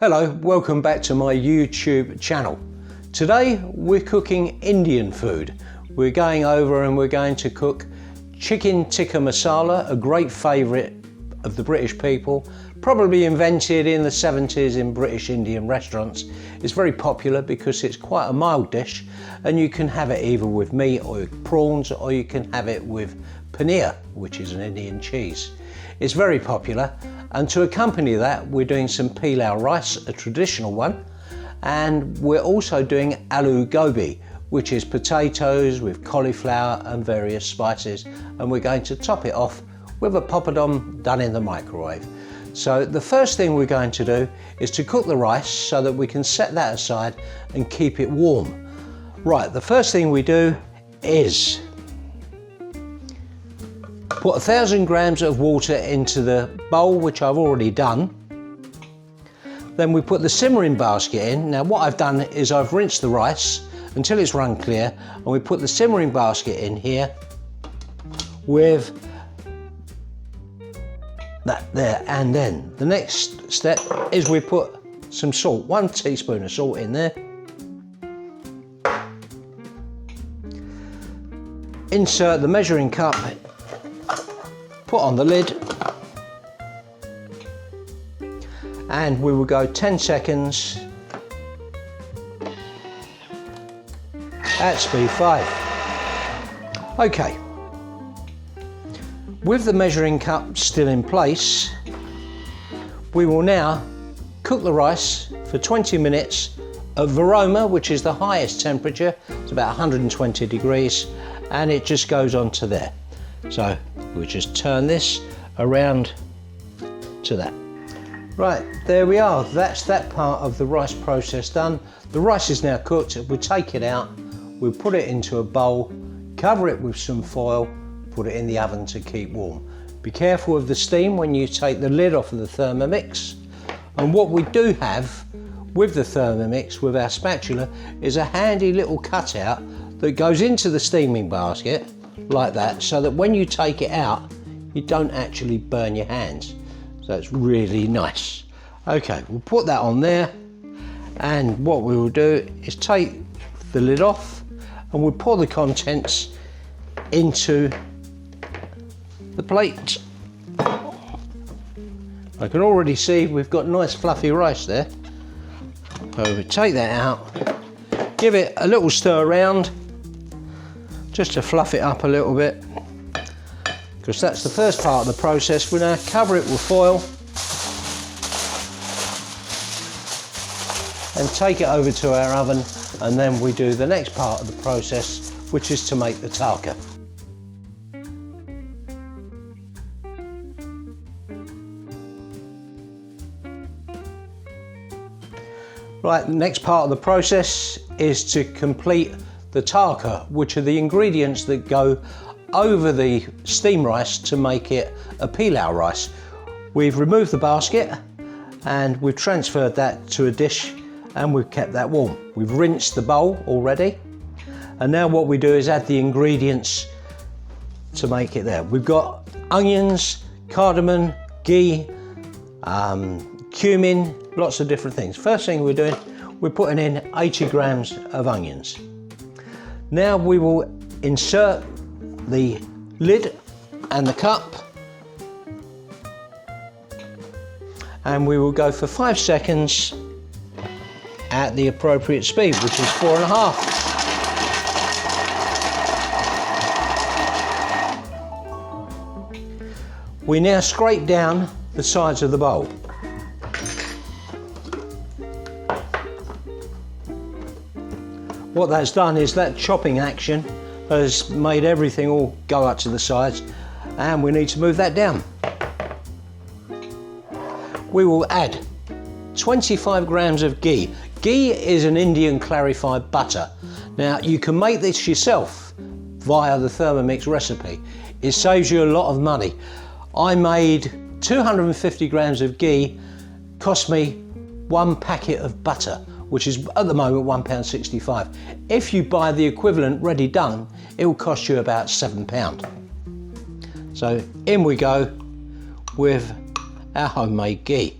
Hello, welcome back to my YouTube channel. Today we're cooking Indian food. We're going over and we're going to cook Chicken Tikka Masala, a great favourite of the British people, probably invented in the 70s in British Indian restaurants. It's very popular because it's quite a mild dish and you can have it either with meat or prawns, or you can have it with paneer, which is an Indian cheese. It's very popular, and to accompany that we're doing some Pilau rice, a traditional one, and we're also doing Aloo Gobi, which is potatoes with cauliflower and various spices, and we're going to top it off with a poppadom done in the microwave. So the first thing we're going to do is to cook the rice so that we can set that aside and keep it warm. Right, the first thing we do is put 1,000 grams of water into the bowl, which I've already done. Then we put the simmering basket in. Now what I've done is I've rinsed the rice until it's run clear, and we put the simmering basket in here with that there. And then the next step is we put some salt, 1 teaspoon of salt in there. Insert the measuring cup, put on the lid, and we will go 10 seconds at speed 5. Okay, with the measuring cup still in place, we will now cook the rice for 20 minutes at VEROMA, which is the highest temperature. It's about 120 degrees, and it just goes on to there. So we just turn this around to that. Right, there we are. That's that part of the rice process done. The rice is now cooked. We'll take it out, we'll put it into a bowl, cover it with some foil, put it in the oven to keep warm. Be careful of the steam when you take the lid off of the Thermomix. And what we do have with the Thermomix, with our spatula, is a handy little cutout that goes into the steaming basket like that, so that when you take it out you don't actually burn your hands. So it's really nice. Okay, we'll put that on there, and what we will do is take the lid off and we'll pour the contents into the plate. I can already see we've got nice fluffy rice there. So we take that out, give it a little stir around just to fluff it up a little bit, because that's the first part of the process. We'll now cover it with foil and take it over to our oven, and then we do the next part of the process, which is to make the tarka. Right, the next part of the process is to complete the tarka, which are the ingredients that go over the steam rice to make it a pilau rice. We've removed the basket and we've transferred that to a dish, and we've kept that warm. We've rinsed the bowl already, and now what we do is add the ingredients to make it there. We've got onions, cardamom, ghee, cumin, lots of different things. First thing we're doing, we're putting in 80 grams of onions. Now we will insert the lid and the cup, and we will go for 5 seconds at the appropriate speed, which is 4.5. We now scrape down the sides of the bowl. What that's done is that chopping action has made everything all go up to the sides, and we need to move that down. We will add 25 grams of ghee. Ghee is an Indian clarified butter. Now you can make this yourself via the Thermomix recipe. It saves you a lot of money. I made 250 grams of ghee, cost me 1 packet of butter, which is at the moment £1.65. If you buy the equivalent ready done, it will cost you about £7. So in we go with our homemade ghee.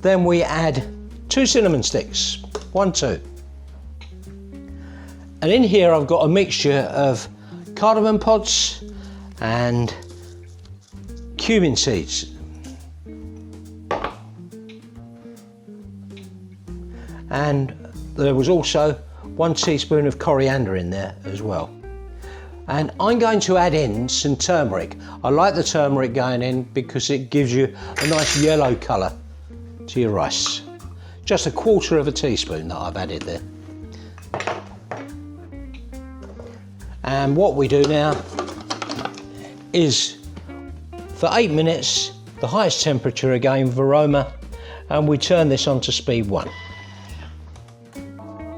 Then we add 2 cinnamon sticks, 1, 2. And in here I've got a mixture of cardamom pods and cumin seeds. And there was also 1 teaspoon of coriander in there as well. And I'm going to add in some turmeric. I like the turmeric going in because it gives you a nice yellow colour to your rice. Just 1/4 teaspoon that I've added there. And what we do now is for 8 minutes, the highest temperature again, VEROMA, and we turn this on to speed 1.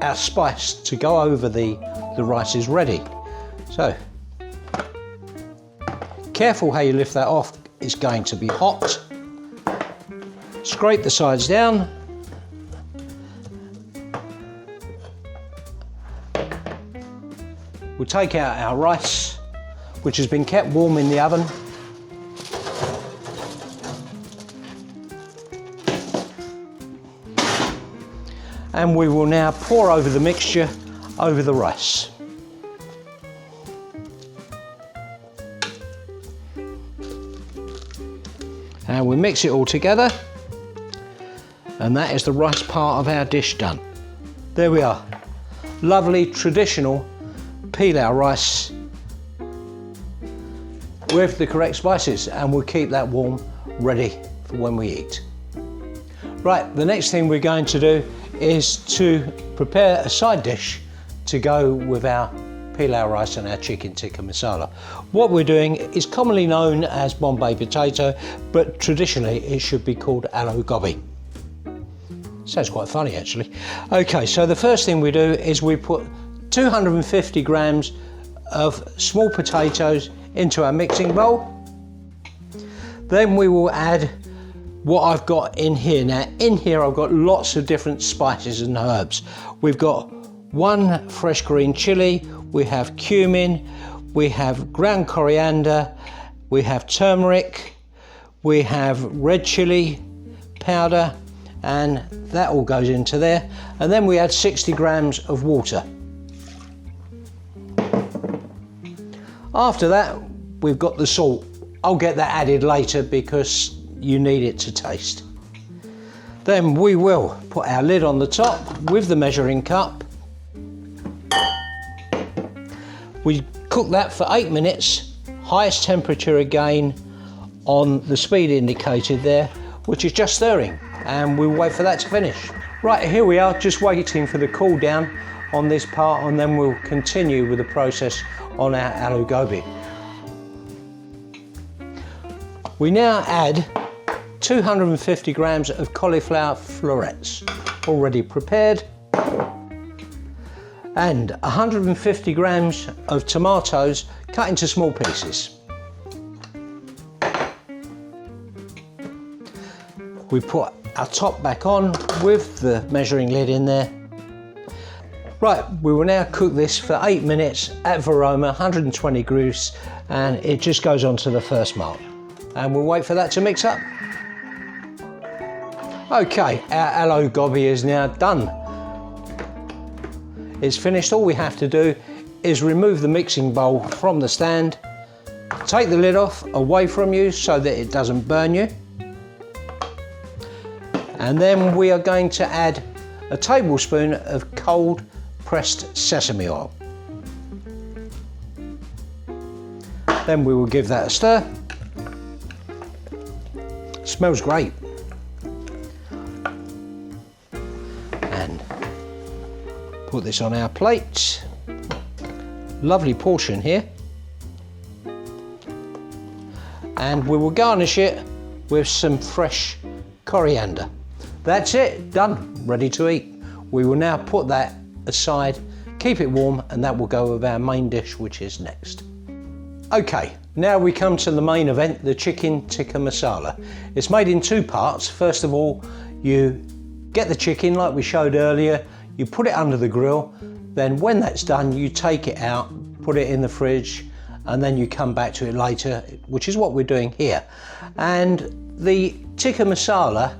Our spice to go over the rice is ready. So, careful how you lift that off, it's going to be hot. Scrape the sides down. We'll take out our rice, which has been kept warm in the oven. And we will now pour over the mixture over the rice. And we mix it all together, and that is the rice part of our dish done. There we are, lovely traditional pilau rice with the correct spices, and we'll keep that warm, ready for when we eat. Right, the next thing we're going to do is to prepare a side dish to go with our pilau rice and our chicken tikka masala. What we're doing is commonly known as Bombay potato, but traditionally it should be called Aloo Gobi. Sounds quite funny actually. Okay, so the first thing we do is we put 250 grams of small potatoes into our mixing bowl. Then we will add what I've got in here. Now in here I've got lots of different spices and herbs. We've got 1 fresh green chilli, we have cumin, we have ground coriander, we have turmeric, we have red chilli powder, and that all goes into there. And then we add 60 grams of water. After that we've got the salt. I'll get that added later because you need it to taste. Then we will put our lid on the top with the measuring cup. We cook that for 8 minutes, highest temperature again on the speed indicated there, which is just stirring, and we'll wait for that to finish. Right, here we are, just waiting for the cool down on this part, and then we'll continue with the process on our Aloo Gobi. We now add 250 grams of cauliflower florets, already prepared, and 150 grams of tomatoes cut into small pieces. We put our top back on with the measuring lid in there. Right, we will now cook this for 8 minutes at VEROMA, 120 degrees, and it just goes on to the first mark. And we'll wait for that to mix up. Okay, our Aloo Gobi is now done. It's finished. All we have to do is remove the mixing bowl from the stand, take the lid off away from you so that it doesn't burn you, and then we are going to add a tablespoon of cold pressed sesame oil. Then we will give that a stir. Smells great. And put this on our plate. Lovely portion here. And we will garnish it with some fresh coriander. That's it, done, ready to eat. We will now put that aside, keep it warm, and that will go with our main dish, which is next. Okay, now we come to the main event, the chicken tikka masala. It's made in 2 parts. First of all, you get the chicken like we showed earlier, you put it under the grill, then when that's done, you take it out, put it in the fridge, and then you come back to it later, which is what we're doing here. And the tikka masala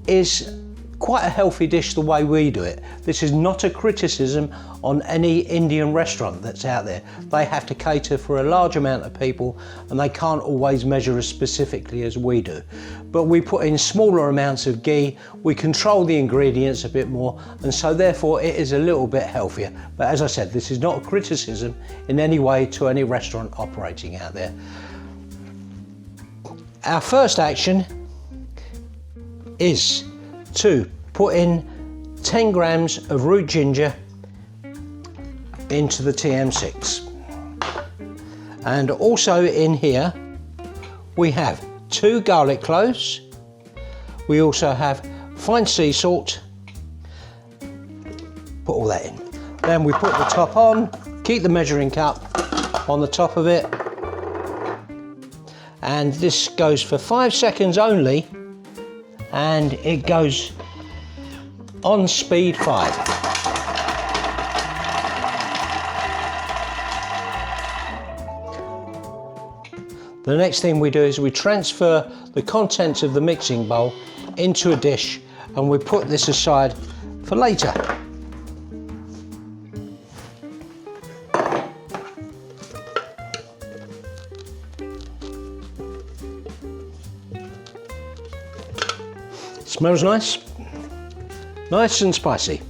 is quite a healthy dish the way we do it. This is not a criticism on any Indian restaurant that's out there. They have to cater for a large amount of people and they can't always measure as specifically as we do. But we put in smaller amounts of ghee, we control the ingredients a bit more, and so therefore it is a little bit healthier. But as I said, this is not a criticism in any way to any restaurant operating out there. Our first action is to put in 10 grams of root ginger into the TM6. And also in here we have 2 garlic cloves. We also have fine sea salt. Put all that in. Then we put the top on, keep the measuring cup on the top of it. And this goes for 5 seconds only, and it goes on speed 5. The next thing we do is we transfer the contents of the mixing bowl into a dish, and we put this aside for later. Smells nice, nice and spicy.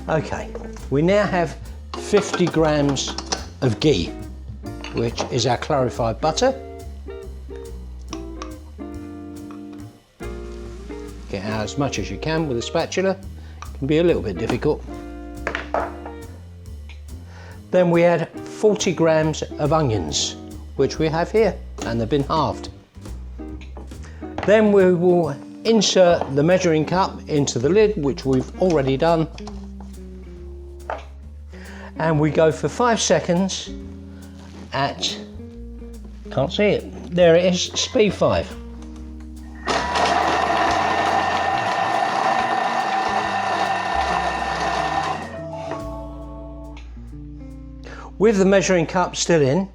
Okay, we now have 50 grams of ghee, which is our clarified butter. Get out as much as you can with a spatula. It can be a little bit difficult. Then we add 40 grams of onions, which we have here, and they've been halved. Then we will insert the measuring cup into the lid, which we've already done. And we go for 5 seconds at, can't see it, there it is, speed 5. With the measuring cup still in,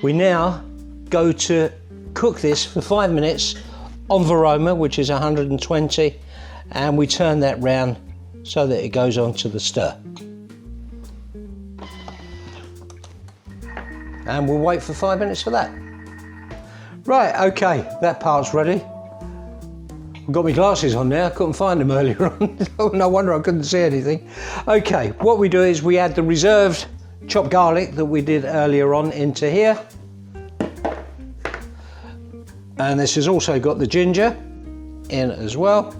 we now go to cook this for 5 minutes on VEROMA, which is 120, and we turn that round so that it goes on to the stir. And we'll wait for 5 minutes for that. Right, okay, that part's ready. I've got my glasses on now, I couldn't find them earlier on. No wonder I couldn't see anything. Okay, what we do is we add the reserved chopped garlic that we did earlier on into here. And this has also got the ginger in as well.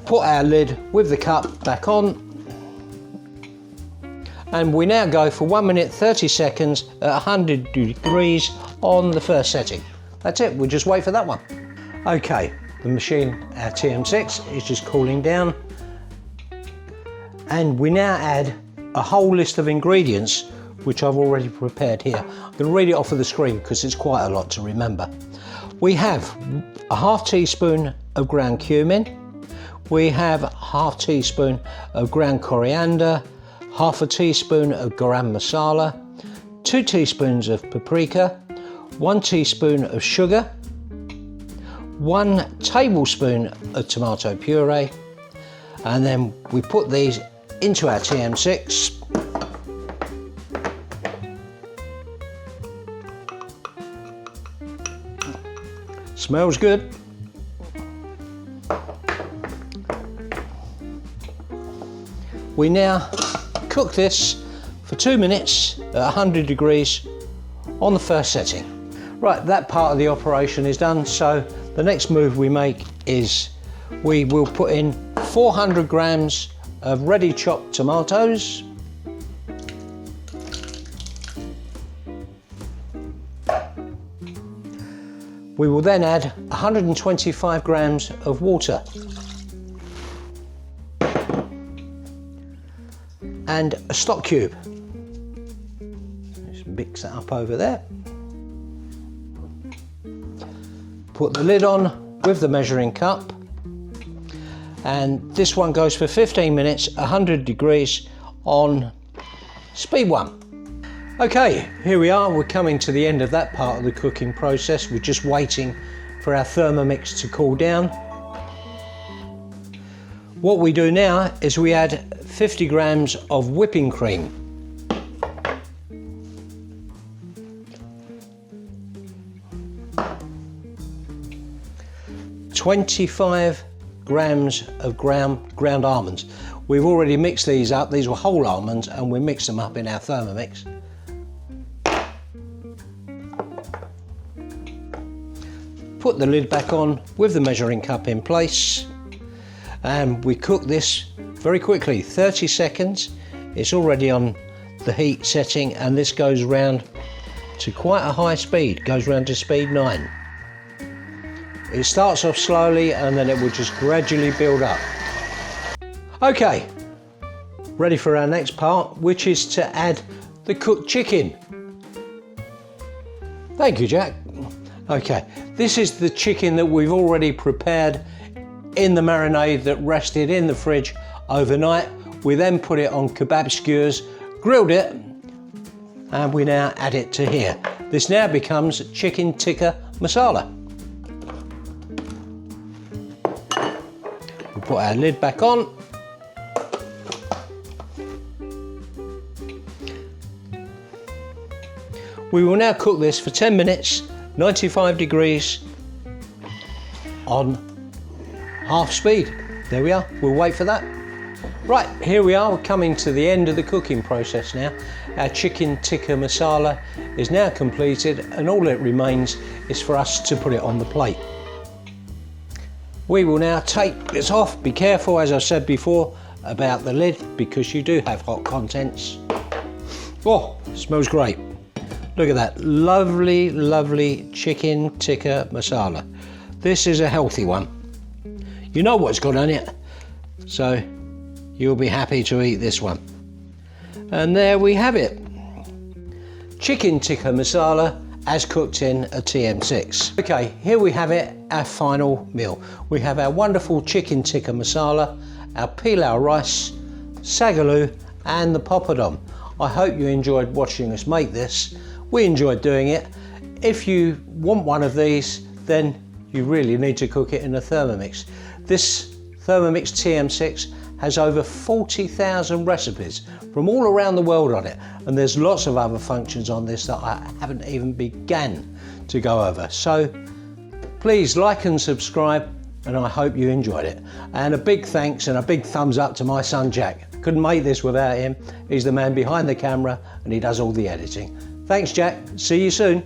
Put our lid with the cup back on. And we now go for 1 minute 30 seconds at 100 degrees on the first setting. That's it, we'll just wait for that one. Okay, the machine, our TM6, is just cooling down. And we now add a whole list of ingredients which I've already prepared here. I'm going to read it off of the screen because it's quite a lot to remember. We have a half teaspoon of ground cumin. We have a half teaspoon of ground coriander, half a teaspoon of garam masala, 2 teaspoons of paprika, 1 teaspoon of sugar, 1 tablespoon of tomato puree, and then we put these into our TM6. Smells good. We now cook this for 2 minutes at 100 degrees on the first setting. Right, that part of the operation is done, so the next move we make is we will put in 400 grams of ready chopped tomatoes. We will then add 125 grams of water and a stock cube. Just mix that up over there. Put the lid on with the measuring cup, and this one goes for 15 minutes, 100 degrees on speed 1. Okay, here we are. We're coming to the end of that part of the cooking process. We're just waiting for our Thermomix to cool down. What we do now is we add 50 grams of whipping cream. $25 grams of ground almonds. We've already mixed these up. These were whole almonds and we mixed them up in our Thermomix. Put the lid back on with the measuring cup in place and we cook this very quickly, 30 seconds. It's already on the heat setting and this goes round to quite a high speed, goes round to speed 9. It starts off slowly and then it will just gradually build up. Okay, ready for our next part, which is to add the cooked chicken. Thank you, Jack. Okay, this is the chicken that we've already prepared in the marinade that rested in the fridge overnight. We then put it on kebab skewers, grilled it, and we now add it to here. This now becomes Chicken Tikka Masala. We put our lid back on. We will now cook this for 10 minutes, 95 degrees on half speed. There we are, we'll wait for that. Right, here we are, we're coming to the end of the cooking process now. Our Chicken Tikka Masala is now completed and all it remains is for us to put it on the plate. We will now take this off. Be careful, as I said before, about the lid because you do have hot contents. Oh, smells great. Look at that, lovely, lovely Chicken Tikka Masala. This is a healthy one. You know what's got on it, so you'll be happy to eat this one. And there we have it. Chicken Tikka Masala as cooked in a TM6. Okay, here we have it, our final meal. We have our wonderful Chicken Tikka Masala, our Pilau rice, sagaloo and the poppadom. I hope you enjoyed watching us make this. We enjoyed doing it. If you want one of these, then you really need to cook it in a Thermomix. This Thermomix TM6 has over 40,000 recipes from all around the world on it, and there's lots of other functions on this that I haven't even begun to go over. So please like and subscribe, and I hope you enjoyed it. And a big thanks and a big thumbs up to my son Jack. Couldn't make this without him. He's the man behind the camera and he does all the editing. Thanks, Jack. See you soon.